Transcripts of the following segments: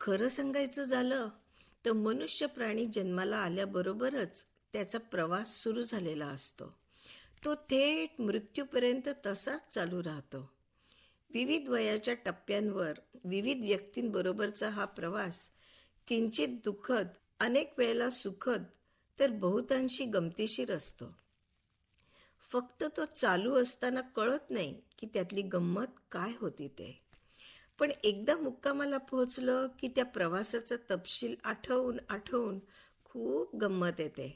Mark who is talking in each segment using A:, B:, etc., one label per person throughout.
A: खरं सांगायचं झालं तर मनुष्य प्राणी जन्माला आल्याबरोबरच त्याचा प्रवास सुरू झालेला असतो. तो थेट मृत्यूपर्यंत तसाच चालू राहतो. विविध वयाच्या टप्प्यांवर विविध व्यक्तींबरोबरचा हा प्रवास किंचित दुःखद, अनेक वेळेला सुखद, तर बहुतांशी गमतीशीर असतो. फक्त तो चालू असताना कळत नाही की त्यातली गंमत काय होती ते. पण एकदा मुक्कामाला पोहोचलं की त्या प्रवासाचा तपशील आठवून आठवून खूप गंमत येते,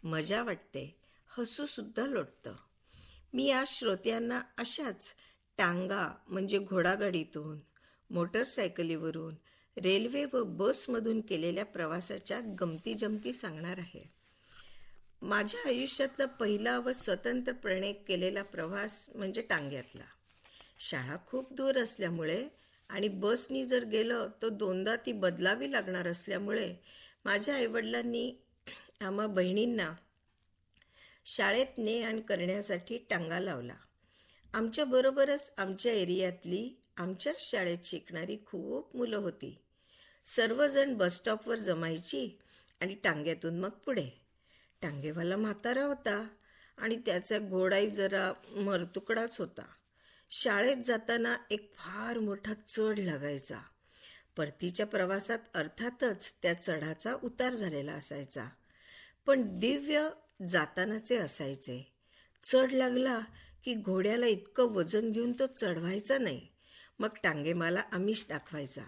A: मजा वाटते, हसूसुद्धा लोटतं. मी आज श्रोत्यांना अशाच टांगा म्हणजे घोडागाडीतून, मोटरसायकलीवरून, रेल्वे व बसमधून केलेल्या प्रवासाच्या गमती जमती सांगणार आहे. माझ्या आयुष्यातला पहिला व स्वतंत्रपणे केलेला प्रवास म्हणजे टांग्यातला. शाळा खूप दूर असल्यामुळे आणि बसनी जर गेलं तर दोनदा ती बदलावी लागणार असल्यामुळे माझ्या आईवडिलांनी आम्हा बहिणींना शाळेत ने आण करण्यासाठी टांगा लावला. आमच्याबरोबरच आमच्या एरियातली आमच्याच शाळेत शिकणारी खूप मुलं होती. सर्वजण बसस्टॉपवर जमायची आणि टांग्यातून मग पुढे. टांगेवाला म्हातारा होता आणि त्याचा घोडाही जरा मरतुकडाच होता. शाळेत जाताना एक फार मोठा चढ लागायचा. परतीच्या प्रवासात अर्थातच त्या चढाचा उतार झालेला असायचा, पण दिव्य जातानाचे असायचे. चढ लागला की घोड्याला इतकं वजन घेऊन तो चढवायचा नाही. मग टांगेमाला आमिष दाखवायचा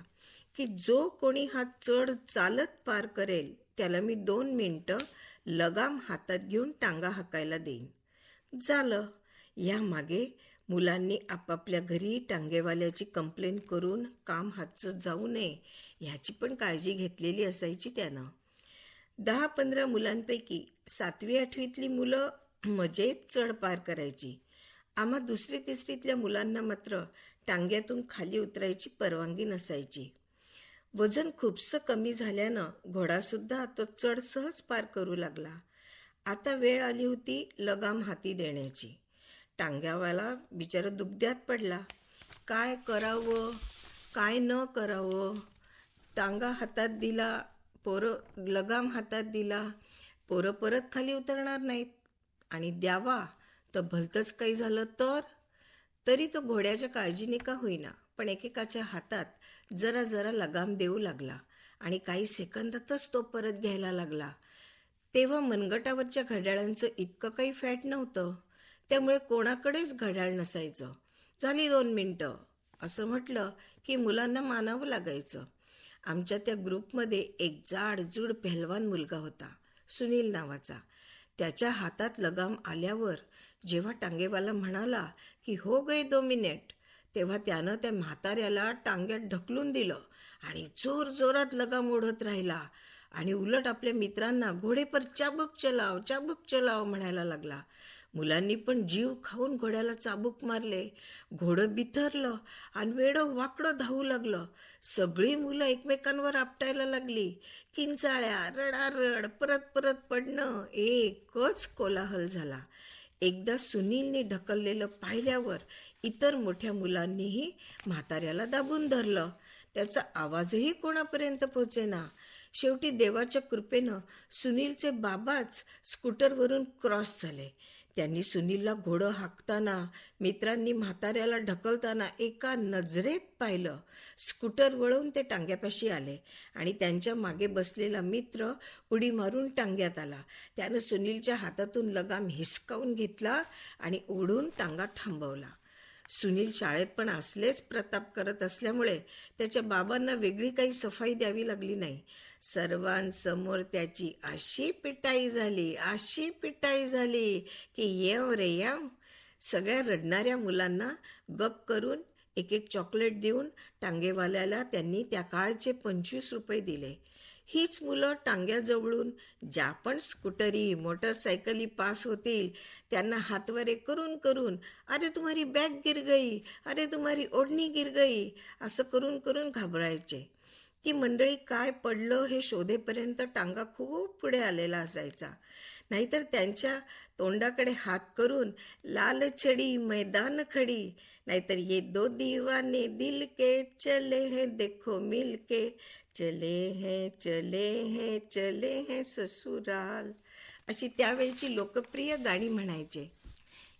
A: की जो कोणी हा चढ चालत पार करेल त्याला मी 2 मिनिटं लगाम हातात घेऊन टांगा हाकायला देईन. झालं. यामागे मुलांनी आपापल्या घरी टांगेवाल्याची कंप्लेंट करून काम हातचं जाऊ नये ह्याची पण काळजी घेतलेली असायची त्यानं. 10-15 मुलांपैकी 7वी-8वीतली मुलं मजेत चढ पार करायची. आम्हा 2री-तिसरीतल्या मुलांना मात्र टांग्यातून खाली उतरायची परवानगी नसायची. वजन खूपसं कमी झाल्यानं घोडासुद्धा तो चढ सहज पार करू लागला. आता वेळ आली होती लगाम हाती देण्याची. टांग्यावाला बिचारा दुग्ध्यात पडला. काय करावं, काय न करावं. टांगा हातात दिला, लगाम हातात दिला, पोरं परत खाली उतरणार नाहीत आणि द्यावा तर भलतंच काही झालं तर. तरी तो घोड्याच्या काळजीने का होईना पण एकेकाच्या हातात जरा जरा लगाम देऊ लागला आणि काही सेकंदातच तो परत घ्यायला लागला. तेव्हा मनगटावरच्या घड्याळांचं इतकं काही फॅट नव्हतं, त्यामुळे कोणाकडेच घड्याळ नसायचं. झाली 2 मिनिटं असं म्हटलं की मुलांना मानावं लागायचं. आमच्या त्या ग्रुपमध्ये एक जाडजूड पेहलवान मुलगा होता, सुनील नावाचा. त्याच्या हातात लगाम आल्यावर जेव्हा टांगेवाला म्हणाला की हो गए 2 मिनिट, तेव्हा त्यानं त्या म्हाताऱ्याला टांग्यात ढकलून दिलं आणि जोरजोरात लगाम ओढत राहिला आणि उलट आपल्या मित्रांना घोडे पर चाबुक चलाव म्हणायला लागला. मुलांनी पण जीव खाऊन घोड्याला चाबूक मारले. घोडं बिथरलं आणि वेडं वाकडं धावू लागलं. सगळी मुलं एकमेकांवर आपटायला लागली. किंचाळ्या, रडारड, परत परत पडणं, एकच कोलाहल झाला. एकदा सुनीलने ढकललेलं पाहिल्यावर इतर मोठ्या मुलांनीही म्हाताऱ्याला दाबून धरलं. त्याचा आवाजही कोणापर्यंत पोहोचेना. शेवटी देवाच्या कृपेनं सुनीलचे बाबाच स्कूटरवरून क्रॉस झाले. त्यांनी सुनीलला घोडं हाकताना, मित्रांनी म्हाताऱ्याला ढकलताना एका नजरेत पाहिलं. स्कूटर वळवून ते टांग्यापाशी आले आणि त्यांच्या मागे बसलेला मित्र उडी मारून टांग्यात आला. त्यानं सुनीलच्या हातातून लगाम हिसकावून घेतला आणि ओढून टांगा थांबवला. सुनील शाळेत पण असलेच प्रताप करत असल्यामुळे त्याच्या बाबांना वेगळी काही सफाई द्यावी लागली नाही. सर्वांसमोर त्याची अशी पिटाई झाली की येव रे येव. सगळ्या रडणाऱ्या मुलांना गप करून एक एक चॉकलेट देऊन टांगेवाल्याला त्यांनी त्या काळचे 25 रुपये दिले. हीच मुलं टांग्याजवळून ज्या पण स्कूटरी, मोटरसायकली पास होतील त्यांना हातवारे करून करून अरे तुम्हारी बॅग गिर गई, अरे तुम्हारी ओढणी गिर गई असं करून करून घाबरायचे. ती मंडळी काय पडलं हे शोधेपर्यंत टांगा खूप पुढे आलेला असायचा. नाहीतर त्यांच्या तोंडाकडे हात करून लाल छडी मैदान खडी, नाहीतर ये दो दीवाने दिल के चले हैं देखो मिल के, चले हैं ससुराल, अशी त्यावेळची लोकप्रिय गाणी म्हणायचे.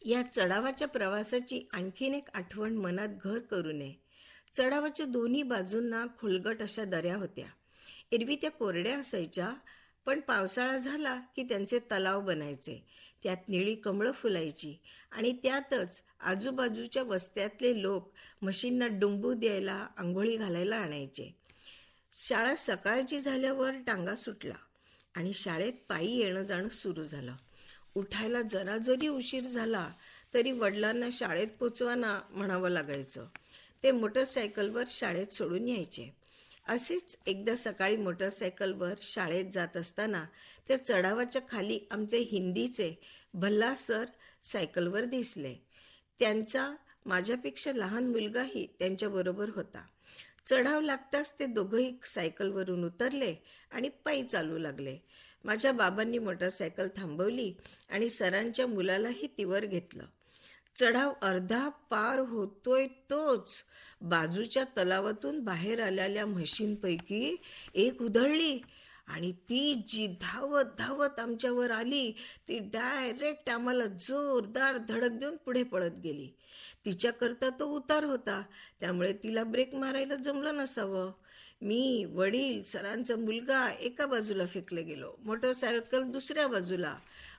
A: या चढावाच्या प्रवासाची आणखीन एक आठवण मनात घर करू नये. चढावाच्या दोन्ही बाजूंना खोलगट अशा दऱ्या होत्या. एरवी त्या कोरड्या असायच्या, पण पावसाळा झाला की त्यांचे तलाव बनायचे. त्यात निळी कमळं फुलायची आणि त्यातच आजूबाजूच्या वस्त्यातले लोक म्हशींना डुंबू द्यायला, आंघोळी घालायला आणायचे. शाळा सकाळची झाल्यावर टांगा सुटला आणि शाळेत पायी येणं जाणं सुरू झालं. उठायला जरा जरी उशीर झाला तरी वडिलांना शाळेत पोचवाना म्हणावं लागायचं. ते मोटरसायकलवर शाळेत सोडून यायचे. असेच एकदा सकाळी मोटरसायकलवर शाळेत जात असताना त्या चढावाच्या खाली आमचे हिंदीचे भल्ला सर सायकलवर दिसले. त्यांचा माझ्यापेक्षा लहान मुलगाही त्यांच्याबरोबर होता. चढाव लागताच ते दोघंही सायकलवरून उतरले आणि पायी चालू लागले. माझ्या बाबांनी मोटरसायकल थांबवली आणि सरांच्या मुलालाही तीवर घेतलं. चढाव अर्धा पार होतोय तोच बाजूच्या तलावातून बाहेर आलेल्या म्हशींपैकी एक उधळली आणि ती जी धावत धावत आमच्यावर आली ती डायरेक्ट आम्हाला जोरदार धडक देऊन पुढे पळत गेली. तिच्याकरता तो उतार होता, त्यामुळे तिला ब्रेक मारायला जमलं नसावं. मी, वडील, सरांचा मुलगा एका बाजूला फेकले गेलो, मोटरसायकल दुसऱ्या बाजूला.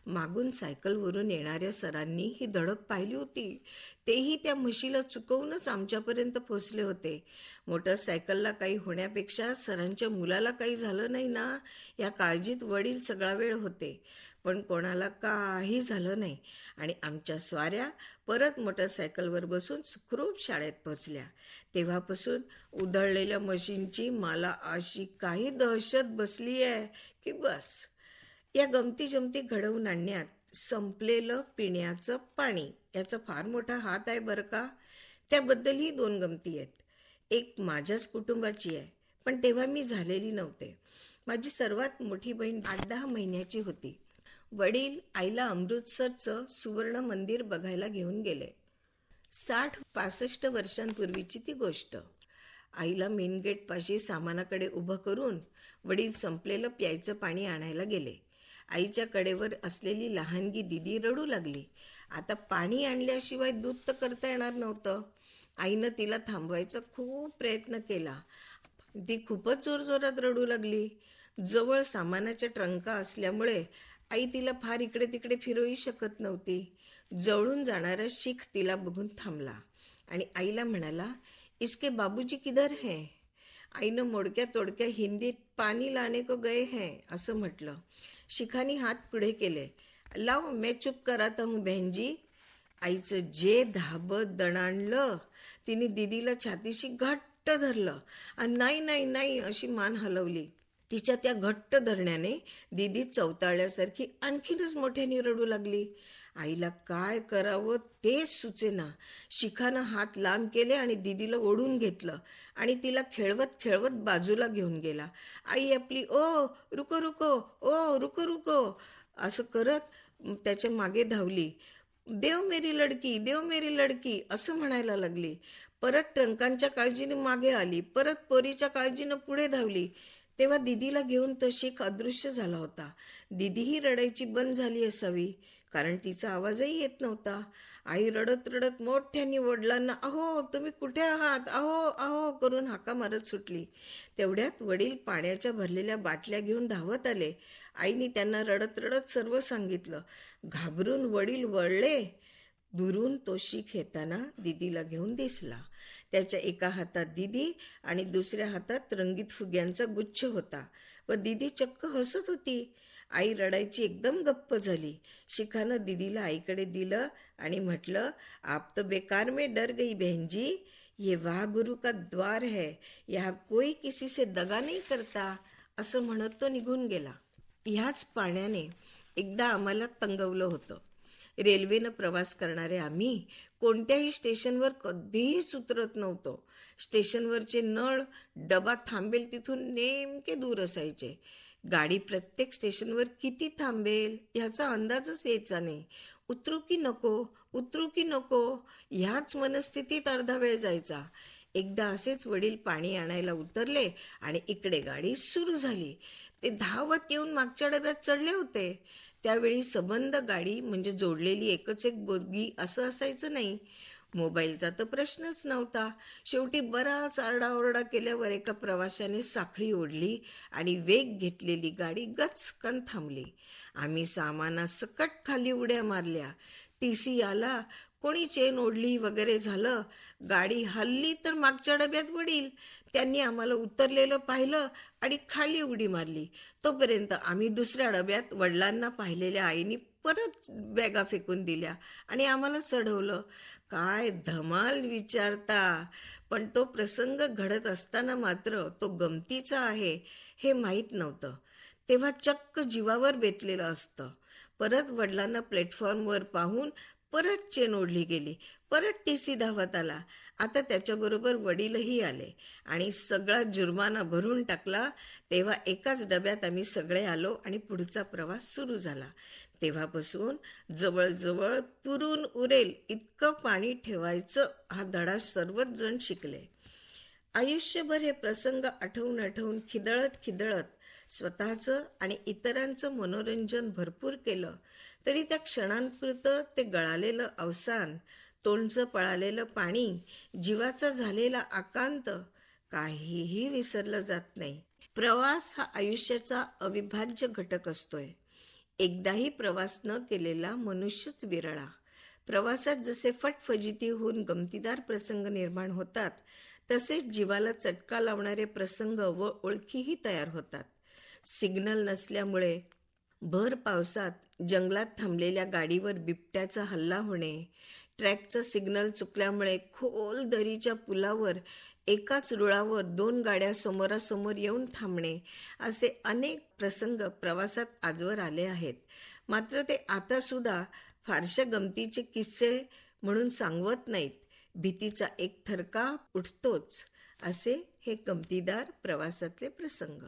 A: मागून सायकलवरून येणाऱ्या सरांनी ही धडक पाहिली होती. तेही त्या म्हशीला चुकवूनच आमच्यापर्यंत पोहोचले होते. मोटरसायकलला काही होण्यापेक्षा सरांच्या मुलाला काही झालं नाही ना या काळजीत वडील सगळा वेळ होते. पण कोणाला काही झालं नाही आणि आमच्या स्वाऱ्या परत मोटरसायकलवर बसून सुखरूप शाळेत पोहोचल्या. तेव्हापासून उधळलेल्या म्हशींची मला अशी काही दहशत बसली आहे की बस. या गमती जमती घडवून आणण्यात संपलेलं पिण्याचं पाणी याचा फार मोठा हात आहे बरं का. त्याबद्दलही 2 गमती आहेत. एक माझ्याच कुटुंबाची आहे, पण तेव्हा मी झालेली नव्हते. माझी सर्वात मोठी बहीण 8-10 महिन्याची होती. वडील आईला अमृतसरचं सुवर्ण मंदिर बघायला घेऊन गेले. 60-65 वर्षांपूर्वीची ती गोष्ट. आईला मेन गेटपाशी सामानाकडे उभं करून वडील संपलेलं प्यायचं पाणी आणायला गेले. आईच्या कडेवर असलेली लहानगी दिदी रडू लागली. आता पाणी आणल्याशिवाय दूध तर करता येणार नव्हतं. आईनं तिला थांबवायचा खूप प्रयत्न केला. ती खूपच जोरजोरात रडू लागली. जवळ सामानाच्या ट्रंका असल्यामुळे आई तिला फार इकडे तिकडे फिरवू शकत नव्हती. जवळून जाणारा शीख तिला बघून थांबला आणि आईला म्हणाला, इसके बाबूजी किधर है? आईनं मोडक्या तोडक्या हिंदीत पाणी लाने को गए हैं असं म्हटलं. शिखानी हात पुढे केले. लाव मैं चुप कराता हूँ बहनजी. आईचं जे धाबत दणाणलं. तिने दिदीला छातीशी घट्ट धरलं आणि नाही नाही नाही अशी मान हलवली. तिच्या त्या घट्ट धरण्याने दिदी चवताळल्यासारखी आणखीनच मोठ्याने रडू लागली. आईला काय करावं तेच सुचेना. शिखानं हात लांब केले आणि दिदीला ओढून घेतलं आणि तिला खेळवत खेळवत बाजूला घेऊन गेला. आई आपली ओ रुको रुको, ओ रुको रुको असं करत त्याच्या मागे धावली. देव मेरी लडकी, देव मेरी लडकी असं म्हणायला लागली. परत ट्रंकांच्या काळजीने मागे आली. परत पोरीच्या काळजीनं पुढे धावली. तेव्हा दिदीला घेऊन तो शीख अदृश्य झाला होता. दिदीही रडायची बंद झाली असावी, कारण तिचा आवाजही येत नव्हता. आई रडत रडत मोठ्याने वडिलांना अहो तुम्ही कुठे आहात, अहो अहो करून हाका मारत सुटली. तेवढ्यात वडील पाण्याच्या भरलेल्या बाटल्या घेऊन धावत आले. आईने त्यांना रडत रडत सर्व सांगितलं. घाबरून वडील वळले. दुरून तो शीख येताना दिदीला घेऊन दिसला. त्याच्या एका हातात दिदी आणि दुसऱ्या हातात रंगीत फुग्यांचा गुच्छ होता व दिदी चक्क हसत होती. आई रडायची एकदम गप्प झाली. शिखानं दिदीला आईकडे दिलं आणि म्हटलं, आप तो बेकार में डर गई बहन जी, ये वाहगुरु का द्वार है, यहाँ कोई किसी से दगा नहीं करता असं म्हणत तो निघून गेला. ह्याच पाण्याने एकदा आम्हाला तंगवलं होतं. रेल्वेनं प्रवास करणारे आम्ही कोणत्याही स्टेशनवर कधीच उतरत नव्हतो. स्टेशनवरचे नळ डबा थांबेल तिथून नेमके दूर असायचे. गाडी प्रत्येक स्टेशनवर किती थांबेल ह्याचा अंदाजच यायचा नाही. उतरू की नको, उतरू की नको ह्याच मनस्थितीत अर्धा वेळ जायचा. एकदा असेच वडील पाणी आणायला उतरले आणि इकडे गाडी सुरू झाली. ते धावत येऊन मागच्या डब्यात चढले होते. त्यावेळी सबंध गाडी म्हणजे जोडलेली एकच एक बोगी असं असायचं नाही. मोबाईलचा तर प्रश्नच नव्हता. शेवटी बराच आरडाओरडा केल्यावर एका प्रवाशाने साखळी ओढली आणि वेग घेतलेली गाडी गचकन थांबली. आम्ही सामानासकट खाली उड्या मारल्या. टीसी आला, कोणी चेन ओढली वगैरे झालं. गाडी हल्ली तर मागच्या डब्यात वडील. त्यांनी आम्हाला उतरलेलं पाहिलं आणि खाली उडी मारली. तोपर्यंत आम्ही दुसऱ्या डब्यात वडिलांना पाहिलेल्या आईनी परत बॅगा फेकून दिल्या आणि आम्हाला चढवलं. काय धमाल विचारता. पण तो प्रसंग घडत असताना मात्र तो गमतीचा आहे हे माहीत नव्हतं. तेव्हा चक्क जीवावर बेतलेलं असतं. परत वडिलांना प्लॅटफॉर्मवर पाहून परत चेन ओढली गेली. परत टीसी धावत आला. आता त्याच्याबरोबर वडीलही आले आणि सगळा जुर्माना भरून टाकला. तेव्हा एकाच डब्यात आम्ही सगळे आलो आणि पुढचा प्रवास सुरू झाला. तेव्हापासून जवळजवळ पुरून उरेल इतकं पाणी ठेवायचं हा धडा सर्वच जण शिकले. आयुष्यभर हे प्रसंग आठवून आठवून खिदळत खिदळत स्वतःचं आणि इतरांचं मनोरंजन भरपूर केलं तरी त्या क्षणांपुरतं ते गळालेलं अवसान, तोंडचं पळालेलं पाणी, जीवाचा झालेला आकांत काहीही विसरलं जात नाही. प्रवास हा आयुष्याचा अविभाज्य घटक असतोय. एकदाही प्रवास न केलेला मनुष्यच विरळा. प्रवासात जसे फटफजिती होऊन गमतीदार प्रसंग निर्माण होतात तसेच जीवाला चटका लावणारे प्रसंग व ओळखीही तयार होतात. सिग्नल नसल्यामुळे भर पावसात जंगलात थांबलेल्या गाडीवर बिबट्याचा हल्ला होणे, ट्रॅकचा सिग्नल चुकल्यामुळे खोल दरीच्या पुलावर एकाच रुळावर 2 गाड्या समोरासमोर येऊन थांबणे, असे अनेक प्रसंग प्रवासात आजवर आले आहेत. मात्र ते आतासुद्धा फारशा गमतीचे किस्से म्हणून सांगवत नाहीत. भीतीचा एक थरकाप उठतोच. असे हे गमतीदार प्रवासातले प्रसंग.